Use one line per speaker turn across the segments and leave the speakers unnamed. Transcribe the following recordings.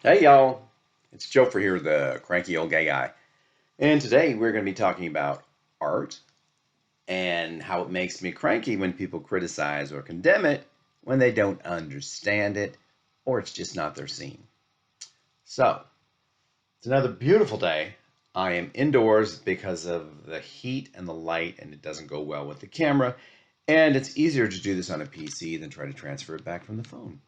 Hey y'all, it's Joe for here, the cranky old gay guy. And today we're going to be talking about art and how it makes me cranky when people criticize or condemn it when they don't understand it or it's just not their scene. So, it's another beautiful day. I am indoors because of the heat and the light, and it doesn't go well with the camera. And it's easier to do this on a PC than try to transfer it back from the phone.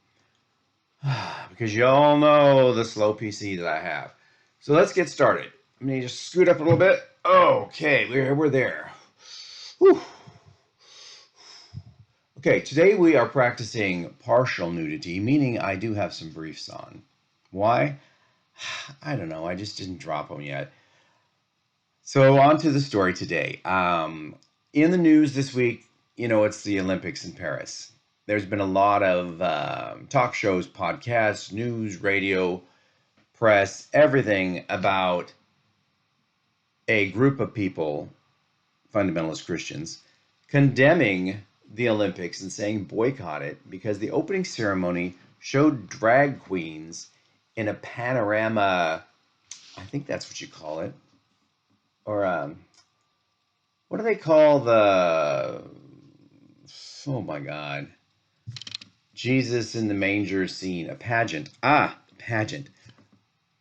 Because you all know the slow PC that I have. So let's get started. Let me just scoot up a little bit. Okay, we're there. Whew. Okay, today we are practicing partial nudity, meaning I do have some briefs on. Why? I don't know. I just didn't drop them yet. So on to the story today. In the news this week, it's the Olympics in Paris. There's been a lot of talk shows, podcasts, news, radio, press, everything about a group of people, fundamentalist Christians, condemning the Olympics and saying boycott it because the opening ceremony showed drag queens in a panorama, I think that's what you call it, or what do they call oh my God, Jesus in the manger scene, a pageant. Pageant.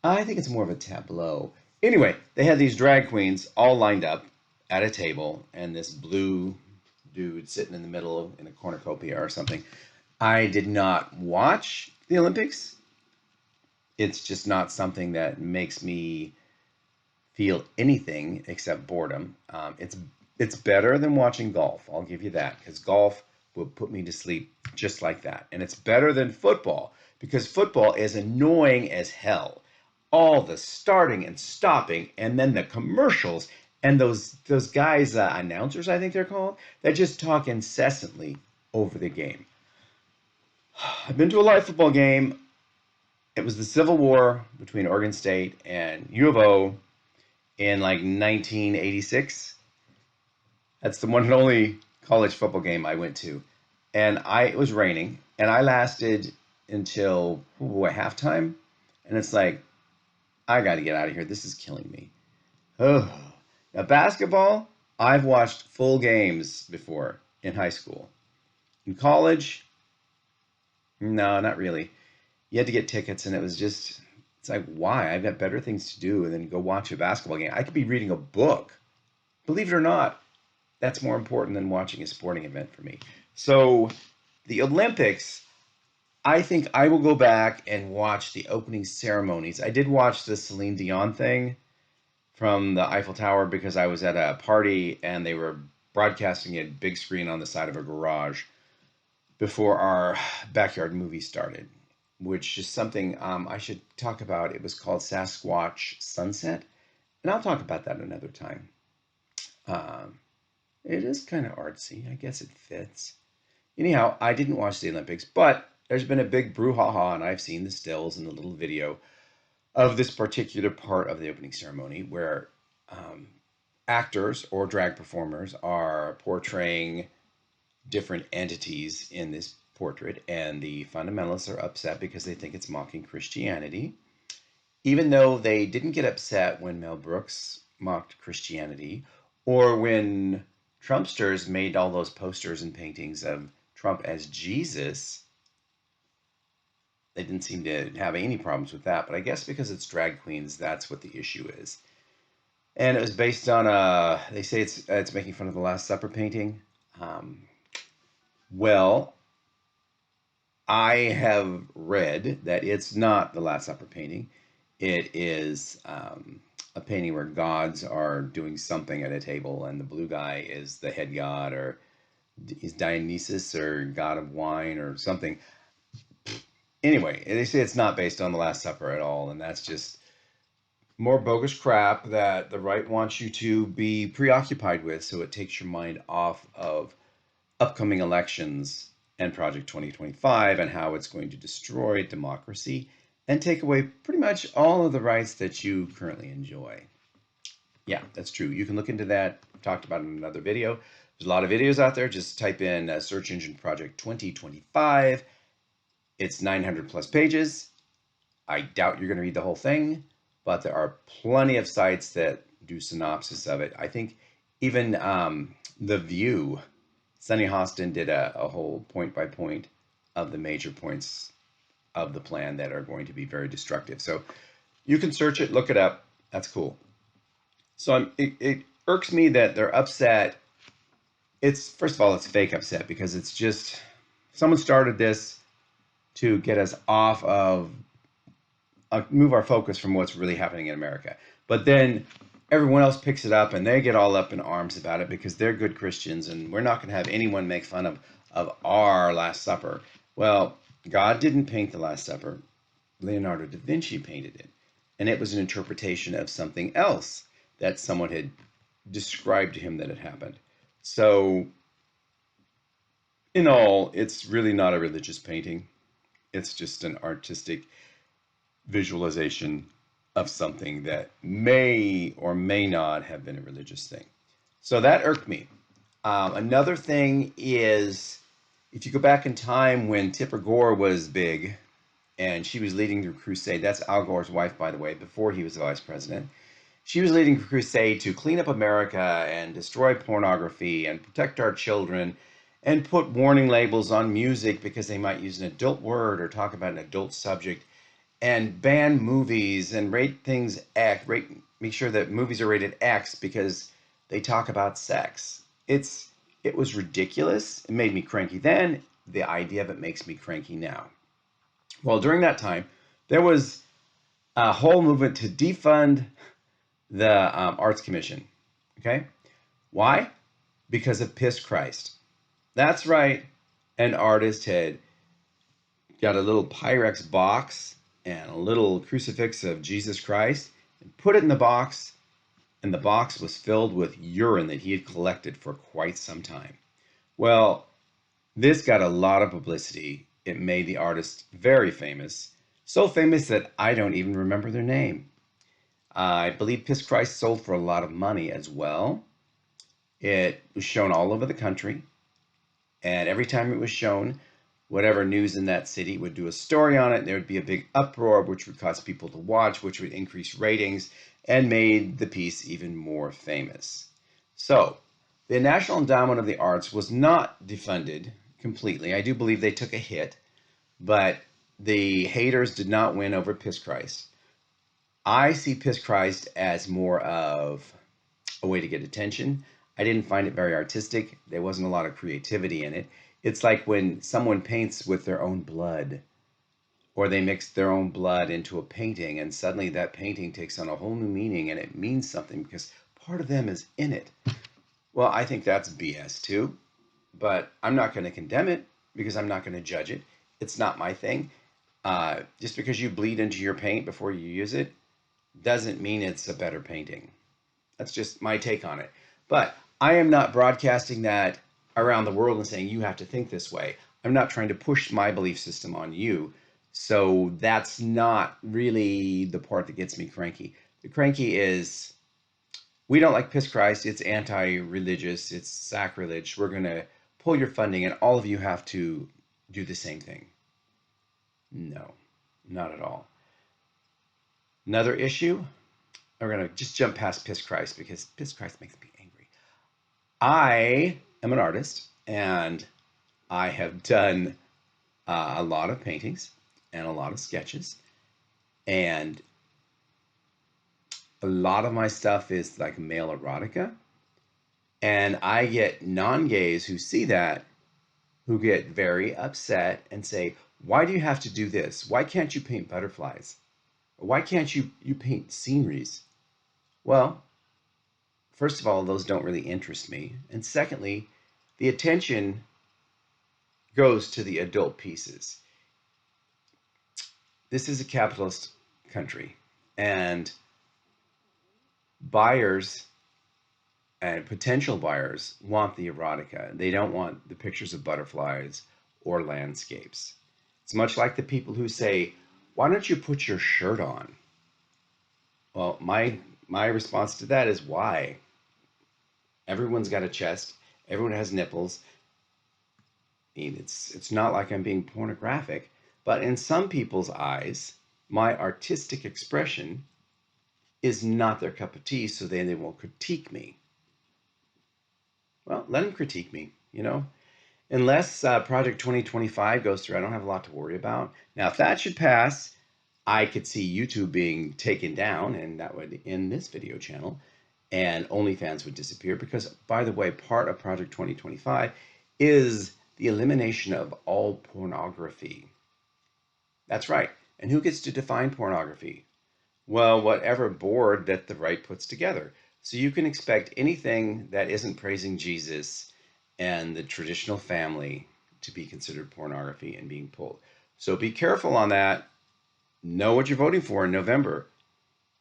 I think it's more of a tableau. Anyway, they had these drag queens all lined up at a table, and this blue dude sitting in the middle in a cornucopia or something. I did not watch the Olympics. It's just not something that makes me feel anything except boredom. It's better than watching golf. I'll give you that, because golf will put me to sleep just like that. And it's better than football, because football is annoying as hell. All the starting and stopping, and then the commercials, and those guys, announcers, I think they're called, that just talk incessantly over the game. I've been to a live football game. It was the Civil War between Oregon State and U of O in like 1986. That's the one and only college football game I went to. And it was raining, and I lasted until halftime. And it's like, I got to get out of here. This is killing me. Oh. Now, basketball, I've watched full games before in high school. In college, no, not really. You had to get tickets, and it's like, why? I've got better things to do than go watch a basketball game. I could be reading a book. Believe it or not, that's more important than watching a sporting event for me. So, the Olympics, I think I will go back and watch the opening ceremonies. I did watch the Celine Dion thing from the Eiffel Tower because I was at a party and they were broadcasting it big screen on the side of a garage before our backyard movie started, which is something I should talk about. It was called Sasquatch Sunset, and I'll talk about that another time. It is kind of artsy. I guess it fits. Anyhow, I didn't watch the Olympics, but there's been a big brouhaha, and I've seen the stills and the little video of this particular part of the opening ceremony where actors or drag performers are portraying different entities in this portrait, and the fundamentalists are upset because they think it's mocking Christianity, even though they didn't get upset when Mel Brooks mocked Christianity or when Trumpsters made all those posters and paintings of Trump as Jesus. They didn't seem to have any problems with that, but I guess because it's drag queens, that's what the issue is. And it was based on they say it's making fun of the Last Supper painting. Well, I have read that it's not the Last Supper painting. It is a painting where gods are doing something at a table, and the blue guy is the head god, or is Dionysus, or god of wine, or something. Anyway, they say it's not based on the Last Supper at all, and that's just more bogus crap that the right wants you to be preoccupied with, so it takes your mind off of upcoming elections and Project 2025 and how it's going to destroy democracy and take away pretty much all of the rights that you currently enjoy. Yeah, that's true. You can look into that. I've talked about it in another video. There's a lot of videos out there. Just type in search engine Project 2025. It's 900 plus pages. I doubt you're going to read the whole thing, but there are plenty of sites that do synopsis of it. I think even The View, Sunny Hostin did a whole point by point of the major points of the plan that are going to be very destructive. So you can search it, look it up. That's cool. So it irks me that they're upset. It's, first of all, it's fake upset because it's just someone started this to get us off of move our focus from what's really happening in America. But then everyone else picks it up and they get all up in arms about it because they're good Christians and we're not going to have anyone make fun of our Last Supper. Well, God didn't paint the Last Supper. Leonardo da Vinci painted it. And it was an interpretation of something else that someone had described to him that had happened. So, in all, it's really not a religious painting. It's just an artistic visualization of something that may or may not have been a religious thing. So that irked me. Another thing is, if you go back in time when Tipper Gore was big and she was leading the crusade, that's Al Gore's wife, by the way, before he was the vice president. She was leading a crusade to clean up America and destroy pornography and protect our children and put warning labels on music because they might use an adult word or talk about an adult subject, and ban movies and rate things X, make sure that movies are rated X because they talk about sex. It was ridiculous. It made me cranky then. The idea of it makes me cranky now. Well, during that time, there was a whole movement to defund the Arts Commission. Okay? Why? Because of Piss Christ. That's right. An artist had got a little Pyrex box and a little crucifix of Jesus Christ and put it in the box, and the box was filled with urine that he had collected for quite some time. Well, this got a lot of publicity. It made the artist very famous, so famous that I don't even remember their name. I believe Piss Christ sold for a lot of money as well. It was shown all over the country, and every time it was shown, whatever news in that city would do a story on it. There would be a big uproar, which would cause people to watch, which would increase ratings and made the piece even more famous. So the National Endowment of the Arts was not defunded completely. I do believe they took a hit, but the haters did not win over Piss Christ. I see Piss Christ as more of a way to get attention. I didn't find it very artistic. There wasn't a lot of creativity in it. It's like when someone paints with their own blood, or they mix their own blood into a painting, and suddenly that painting takes on a whole new meaning and it means something because part of them is in it. Well, I think that's BS too, but I'm not going to condemn it because I'm not going to judge it. It's not my thing. Just because you bleed into your paint before you use it doesn't mean it's a better painting. That's just my take on it. But I am not broadcasting that around the world and saying you have to think this way. I'm not trying to push my belief system on you. So that's not really the part that gets me cranky. The cranky is, we don't like Piss Christ. It's anti-religious. It's sacrilege. We're going to pull your funding and all of you have to do the same thing. No, not at all. Another issue, we're going to just jump past Piss Christ because Piss Christ makes me angry. I am an artist and I have done a lot of paintings and a lot of sketches, and a lot of my stuff is like male erotica, and I get non-gays who see that who get very upset and say, why do you have to do this? Why can't you paint butterflies? Why can't you paint sceneries? Well, first of all, those don't really interest me. And secondly, the attention goes to the adult pieces. This is a capitalist country, and buyers and potential buyers want the erotica. They don't want the pictures of butterflies or landscapes. It's much like the people who say, why don't you put your shirt on? Well, my response to that is why? Everyone's got a chest. Everyone has nipples. I mean, it's not like I'm being pornographic, but in some people's eyes, my artistic expression is not their cup of tea, so then they won't critique me. Well, let them critique me, you know? Unless Project 2025 goes through, I don't have a lot to worry about. Now, if that should pass, I could see YouTube being taken down, and that would end this video channel, and OnlyFans would disappear because, by the way, part of Project 2025 is the elimination of all pornography. That's right. And who gets to define pornography? Well, whatever board that the right puts together. So you can expect anything that isn't praising Jesus and the traditional family to be considered pornography and being pulled. So be careful on that. Know what you're voting for in November.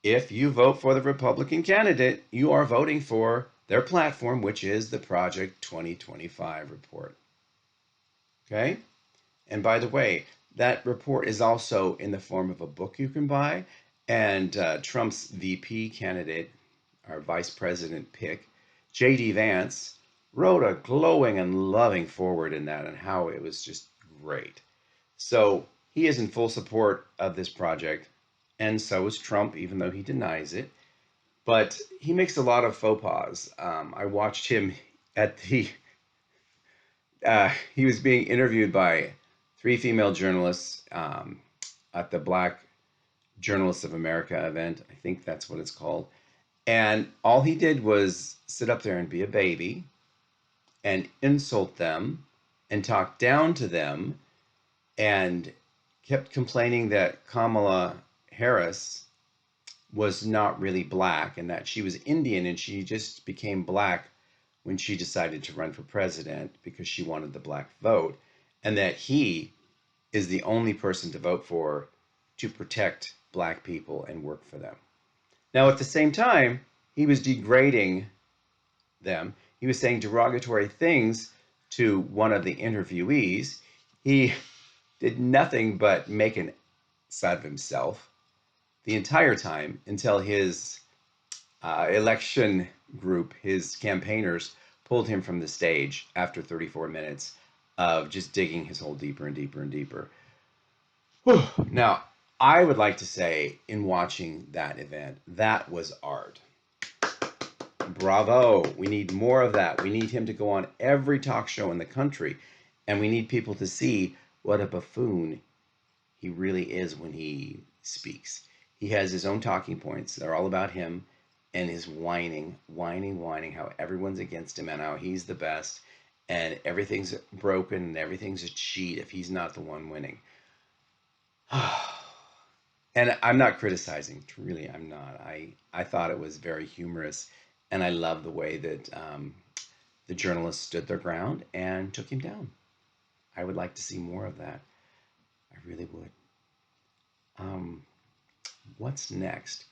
If you vote for the Republican candidate, you are voting for their platform, which is the Project 2025 report. Okay? And by the way, that report is also in the form of a book you can buy. And Trump's VP candidate, our vice president pick, J.D. Vance, wrote a glowing and loving foreword in that and how it was just great. So he is in full support of this project, and so is Trump, even though he denies it. But he makes a lot of faux pas. I watched him at the he was being interviewed by 3 female journalists at the Black Journalists of America event. I think that's what it's called. And all he did was sit up there and be a baby and insult them and talk down to them and kept complaining that Kamala Harris was not really black and that she was Indian and she just became black when she decided to run for president because she wanted the black vote, and that he is the only person to vote for to protect black people and work for them. Now, at the same time, he was degrading them. He was saying derogatory things to one of the interviewees. He did nothing but make an ass of himself the entire time until his election group, his campaigners, pulled him from the stage after 34 minutes of just digging his hole deeper and deeper and deeper. Whew. Now, I would like to say, in watching that event, that was art. Bravo. We need more of that. We need him to go on every talk show in the country, and we need people to see what a buffoon he really is when he speaks. He has his own talking points. They're all about him and his whining, how everyone's against him and how he's the best and everything's broken and everything's a cheat if he's not the one winning. And I'm not criticizing, truly I'm not. I thought it was very humorous, and I love the way that the journalists stood their ground and took him down. I would like to see more of that. I really would. What's next?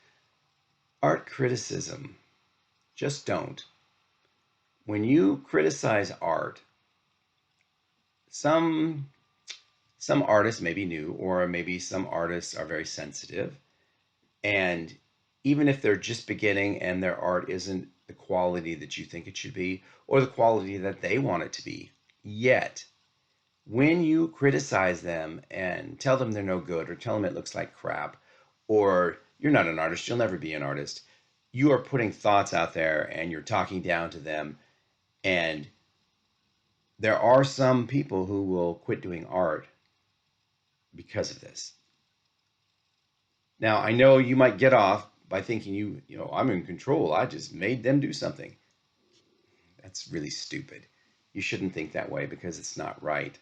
Art criticism. Just don't. When you criticize art, some artists may be new, or maybe some artists are very sensitive, and even if they're just beginning and their art isn't the quality that you think it should be or the quality that they want it to be yet, when you criticize them and tell them they're no good or tell them it looks like crap or you're not an artist, you'll never be an artist, you are putting thoughts out there and you're talking down to them. And there are some people who will quit doing art because of this. Now, I know you might get off by thinking you know, I'm in control. I just made them do something. That's really stupid. You shouldn't think that way because it's not right.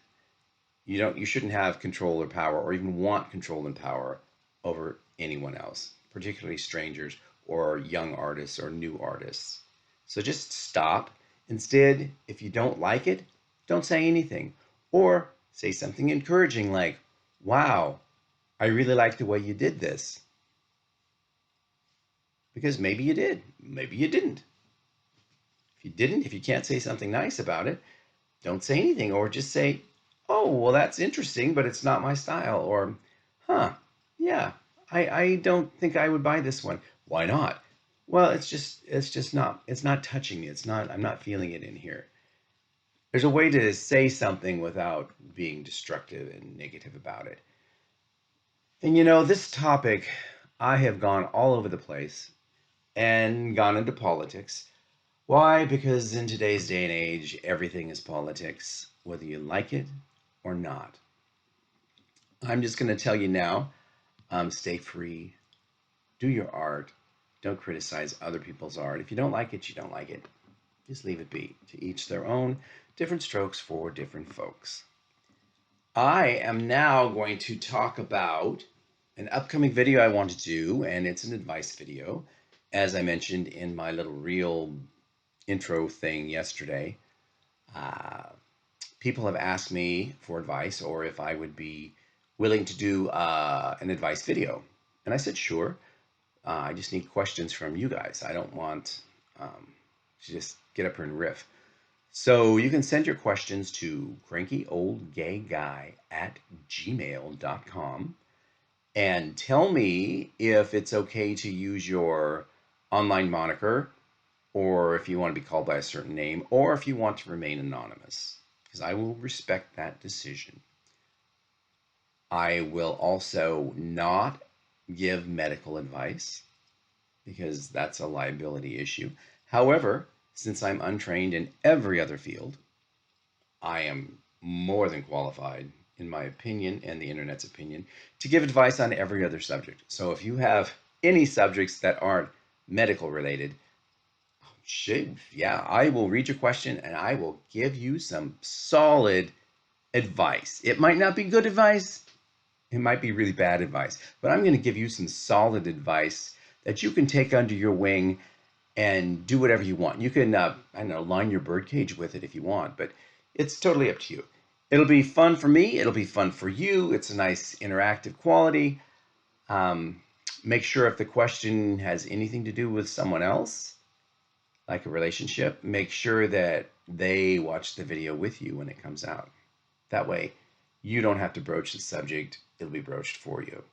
You shouldn't have control or power or even want control and power over anyone else, particularly strangers or young artists or new artists. So just stop. Instead, if you don't like it, don't say anything. Or say something encouraging like, wow, I really like the way you did this. Because maybe you did, maybe you didn't. If you can't say something nice about it, don't say anything, or just say, oh, well, that's interesting, but it's not my style. Or, huh, yeah, I don't think I would buy this one. Why not? Well, it's not touching me. I'm not feeling it in here. There's a way to say something without being destructive and negative about it. And this topic, I have gone all over the place and gone into politics. Why? Because in today's day and age, everything is politics, whether you like it or not. I'm just going to tell you now, stay free, do your art, don't criticize other people's art. If you don't like it, you don't like it. Just leave it be. To each their own, different strokes for different folks. I am now going to talk about an upcoming video I want to do, and it's an advice video. As I mentioned in my little reel intro thing yesterday, uh, people have asked me for advice or if I would be willing to do an advice video. And I said, sure. I just need questions from you guys. I don't want to just get up here and riff. So you can send your questions to crankyoldgayguy@gmail.com and tell me if it's okay to use your online moniker or if you want to be called by a certain name or if you want to remain anonymous, because I will respect that decision. I will also not give medical advice because that's a liability issue. However, since I'm untrained in every other field, I am more than qualified, in my opinion and the internet's opinion, to give advice on every other subject. So if you have any subjects that aren't medical related, yeah, I will read your question and I will give you some solid advice. It might not be good advice, it might be really bad advice, but I'm going to give you some solid advice that you can take under your wing and do whatever you want. You can, I don't know, line your birdcage with it if you want, but it's totally up to you. It'll be fun for me. It'll be fun for you. It's a nice interactive quality. Make sure if the question has anything to do with someone else, like a relationship, make sure that they watch the video with you when it comes out. That way, you don't have to broach the subject. It'll be broached for you.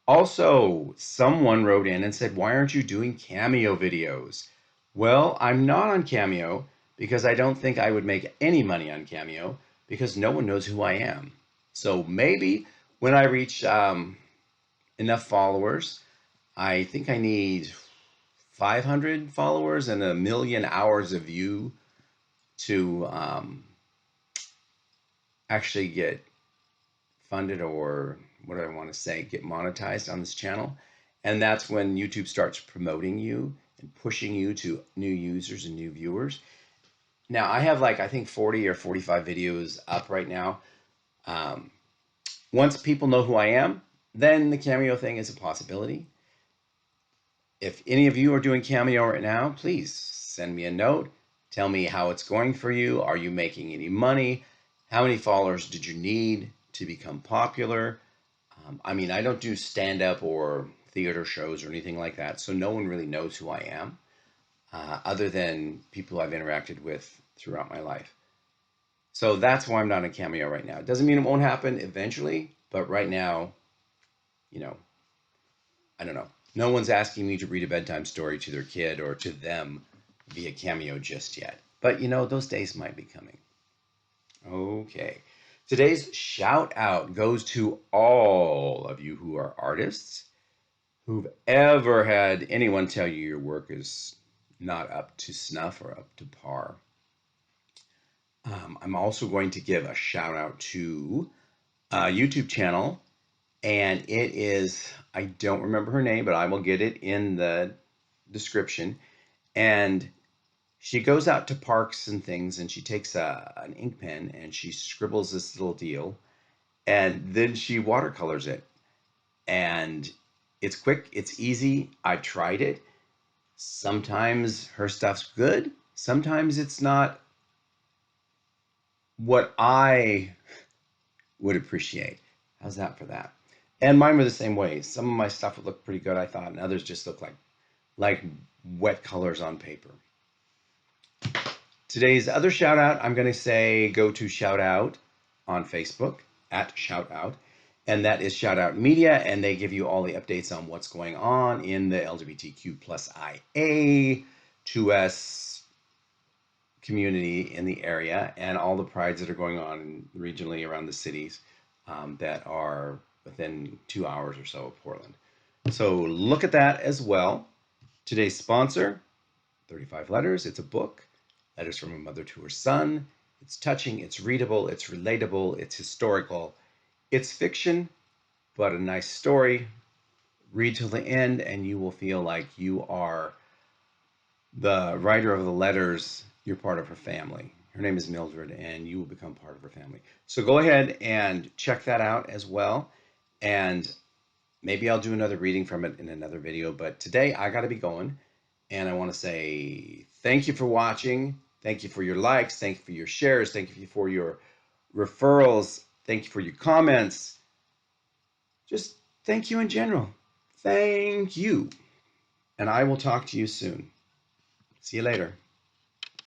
Also, someone wrote in and said, why aren't you doing Cameo videos? Well, I'm not on Cameo because I don't think I would make any money on Cameo because no one knows who I am. So maybe when I reach enough followers, I think I need 500 followers and 1,000,000 hours of view to actually get funded, or what do I want to say, get monetized on this channel. And that's when YouTube starts promoting you and pushing you to new users and new viewers. Now I have I think 40 or 45 videos up right now. Once people know who I am, then the Cameo thing is a possibility. If any of you are doing Cameo right now, please send me a note. Tell me how it's going for you. Are you making any money? How many followers did you need to become popular? I mean, I don't do stand-up or theater shows or anything like that, so no one really knows who I am, other than people I've interacted with throughout my life. So that's why I'm not on Cameo right now. It doesn't mean it won't happen eventually, but right now, I don't know. No one's asking me to read a bedtime story to their kid or to them via Cameo just yet. But those days might be coming. Okay. Today's shout out goes to all of you who are artists who've ever had anyone tell you your work is not up to snuff or up to par. I'm also going to give a shout out to a YouTube channel, and it is, I don't remember her name, but I will get it in the description. And she goes out to parks and things, and she takes an ink pen and she scribbles this little deal, and then she watercolors it. And it's quick, it's easy. I tried it. Sometimes her stuff's good. Sometimes it's not what I would appreciate. How's that for that? And mine were the same way. Some of my stuff would look pretty good, I thought, and others just look like wet colors on paper. Today's other shout out, I'm going to say go to Shoutout on Facebook, at Shoutout, and that is Shoutout Media, and they give you all the updates on what's going on in the LGBTQ plus IA 2S community in the area, and all the prides that are going on regionally around the cities that are within 2 hours or so of Portland. So look at that as well. Today's sponsor, 35 Letters. It's a book, Letters from a Mother to Her Son. It's touching, it's readable, it's relatable, it's historical. It's fiction, but a nice story. Read till the end and you will feel like you are the writer of the letters. You're part of her family. Her name is Mildred, and you will become part of her family. So go ahead and check that out as well. And maybe I'll do another reading from it in another video. But today I got to be going. And I want to say thank you for watching. Thank you for your likes. Thank you for your shares. Thank you for your referrals. Thank you for your comments. Just thank you in general. Thank you. And I will talk to you soon. See you later.